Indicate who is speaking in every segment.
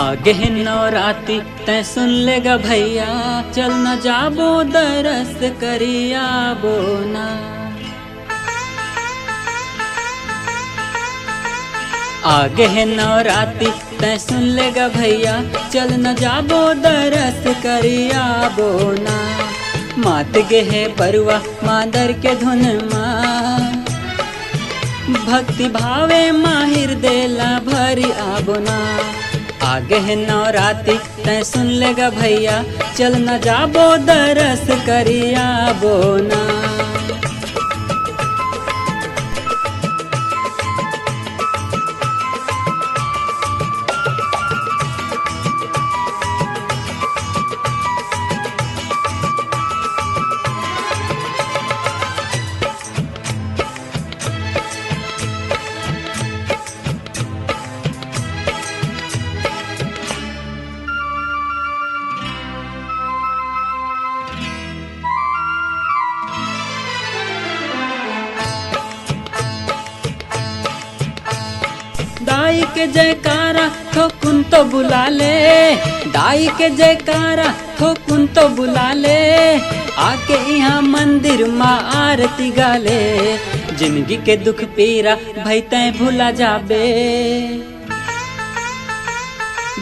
Speaker 1: आगे है नवराती तै सुन लेगा भैया, चल न जाबो दरस करिया बोना। आगे है नवराती तै सुन लेगा भैया, चल न जाबो दरस करिया बोना। मात गे है बरुआ मादर के धुन माँ, भक्ति भावे माहिर देला भरी आबोना। आगे है नवराती तै सुन लेगा भैया, चल न जाबो दरस करिया बोना। दाई के जयकारा ठोकुन तो बुला ले, दाई के जयकारा ठोकुन तो बुला ले। आके यहाँ मंदिर माँ आरती गाले, जिंदगी के दुख पीरा भई तै भुला जाबे।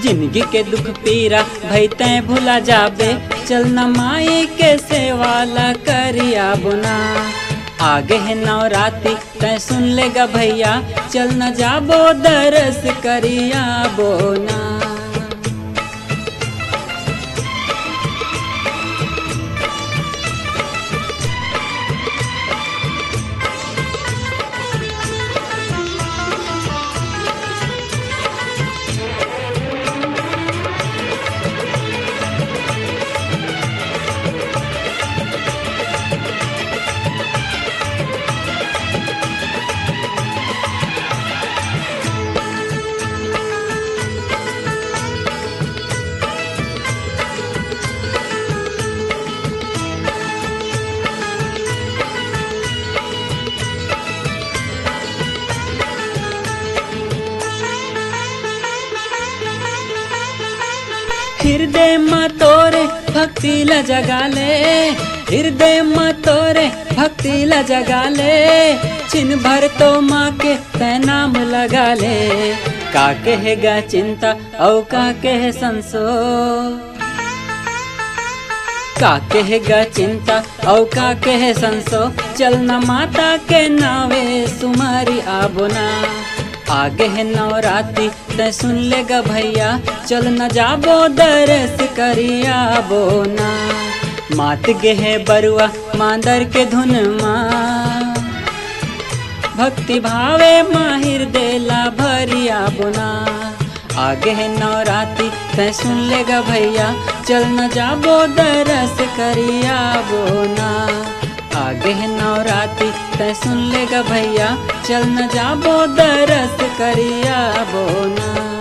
Speaker 1: जिंदगी के दुख पीरा भई तै भुला जाबे, चल न माई के सेवाला करिया बुना। आगे है नवराती तै सुन लेगा भैया, चल न जाबो दरस करिया बोना। हृदय माँ तोरे भक्ति ला जगा ले, हृदय माँ तोरे भक्ति ला जगा ले। छिन भर तो माँ के तै नाम लगा ले, का कहेगा चिंता औ का कहे संसो। का कहेगा चिंता औ का कहे संसो, चल न माता के नावे सुमारी आबोना। आगे है नवराती तै सुन लेगा भैया, चल न जाबो दरस करिया बोना। मात गे है बरुआ मादर के धुन माँ, भक्ति भावे माहिर देला भरिया बोना। आगे है नवराती तै सुन लेगा भैया, चल न जाबो दरस करिया बोना। आगे है नवराती तै सुन लेगा भैया, चल न जाबो दरस करिया बोना।